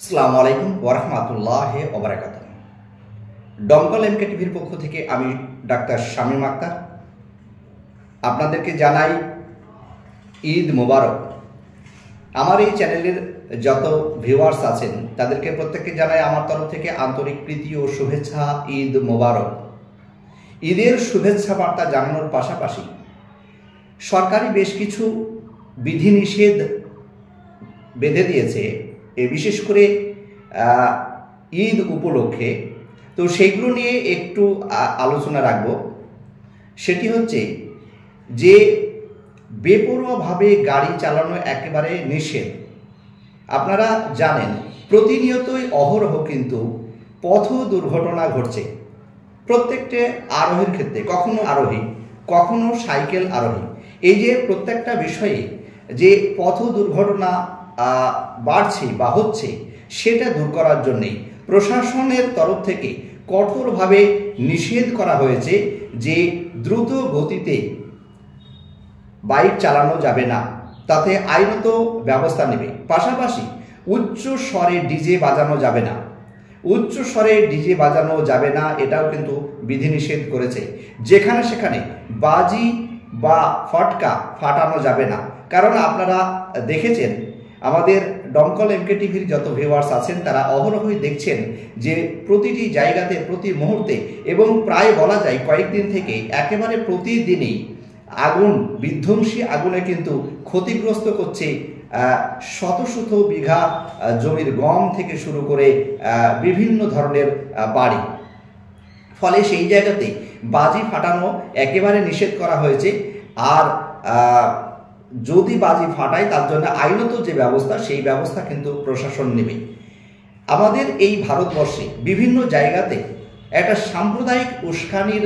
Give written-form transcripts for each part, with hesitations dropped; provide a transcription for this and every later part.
আসসালামু আলাইকুম ওয়া রাহমাতুল্লাহি ওয়া বারাকাতুহু। ডমকল এমকে টিভির পক্ষ থেকে আমি ডাক্তার শামীম আক্তার আপনাদেরকে জানাই ঈদ মোবারক। আমার এই চ্যানেলের যত ভিউয়ার্স আছেন তাদেরকে প্রত্যেককে জানাই আমার তরফ থেকে আন্তরিক প্রীতি ও শুভেচ্ছা, ঈদ মোবারক। ঈদের শুভেচ্ছা বার্তা জানানোর পাশাপাশি সরকারি বেশ কিছু বিধিনিষেধ বেঁধে দিয়েছে, বিশেষ করে ঈদ উপলক্ষে। তো সেগুলো নিয়ে একটু আলোচনা রাখব। সেটি হচ্ছে যে বেপরোয়াভাবে গাড়ি চালানো একেবারে নিষেধ। আপনারা জানেন প্রতিনিয়তই অহরহ কিন্তু পথ দুর্ঘটনা ঘটছে। প্রত্যেকটা আরোহীর ক্ষেত্রে, কখনো আরোহী কখনো সাইকেল আরোহী, এই যে প্রত্যেকটা বিষয়ে যে পথ দুর্ঘটনা বাড়ছে বা হচ্ছে, সেটা দূর করার জন্যেই প্রশাসনের তরফ থেকে কঠোরভাবে নিষেধ করা হয়েছে যে দ্রুত গতিতে বাইক চালানো যাবে না, তাতে আইনত ব্যবস্থা নেবে। পাশাপাশি উচ্চ স্বরে ডিজে বাজানো যাবে না, উচ্চ স্বরে ডিজে বাজানো যাবে না, এটাও কিন্তু বিধিনিষেধ করেছে। যেখানে সেখানে বাজি বা ফটকা ফাটানো যাবে না। কারণ আপনারা দেখেছেন আমাদের ডমকল এমকে টিভির যত ভিউয়ার্স আছেন তারা অহরহই দেখছেন যে প্রতিটি জায়গাতে প্রতি মুহূর্তে এবং প্রায় বলা যায় কয়েকদিন থেকে একেবারে প্রতিদিনই আগুন, বিধ্বংসী আগুনে কিন্তু ক্ষতিগ্রস্ত করছে শত শত বিঘা জমির গম থেকে শুরু করে বিভিন্ন ধরনের বাড়ি। ফলে সেই জায়গাতে বাজি ফাটানো একেবারে নিষেধ করা হয়েছে। আর যদি বাজি ফাটায় তার জন্য আইনত যে ব্যবস্থা, সেই ব্যবস্থা কিন্তু প্রশাসন নেবে। আমাদের এই ভারতবর্ষে বিভিন্ন জায়গাতে একটা সাম্প্রদায়িক উস্কানির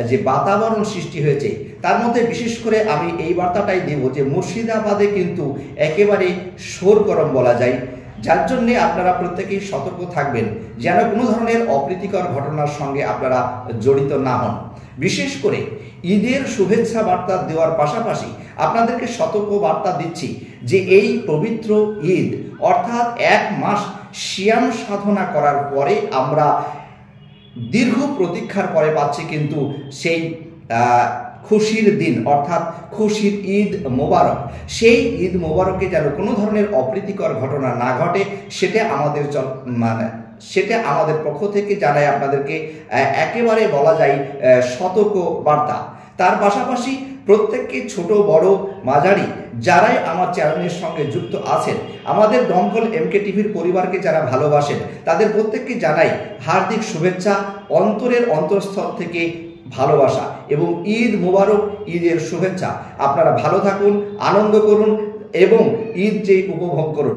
যে বাতাবরণ সৃষ্টি হয়েছে, তার মধ্যে বিশেষ করে আমি এই বার্তাটাই দেব যে মুর্শিদাবাদে কিন্তু একেবারে শোরগরম বলা যায়। যার জন্যে আপনারা প্রত্যেকেই সতর্ক থাকবেন যেন কোনো ধরনের অপ্রীতিকর ঘটনার সঙ্গে আপনারা জড়িত না হন। বিশেষ করে ঈদের শুভেচ্ছা বার্তা দেওয়ার পাশাপাশি আপনাদেরকে সতর্ক বার্তা দিচ্ছি যে এই পবিত্র ঈদ অর্থাৎ এক মাস সিয়াম সাধনা করার পরে আমরা দীর্ঘ প্রতীক্ষার পরে পাচ্ছি কিন্তু সেই খুশির দিন, অর্থাৎ খুশির ঈদ মোবারক। সেই ঈদ মোবারকে যেন কোনো ধরনের অপ্রীতিকর ঘটনা না ঘটে, সেটা আমাদের পক্ষ থেকে জানাই আপনাদেরকে একেবারে বলা যায় সতর্ক বার্তা। তার পাশাপাশি প্রত্যেককে ছোট বড় মাঝারি যারাই আমার চ্যানেলের সঙ্গে যুক্ত আছেন, আমাদের ডমকল এমকে টিভির পরিবারকে যারা ভালোবাসেন, তাদের প্রত্যেককে জানাই হার্দিক শুভেচ্ছা, অন্তরের অন্তঃস্থল থেকে ভালোবাসা এবং ঈদ মোবারক, ঈদের শুভেচ্ছা। আপনারা ভালো থাকুন, আনন্দ করুন এবং ঈদ যে উপভোগ করুন।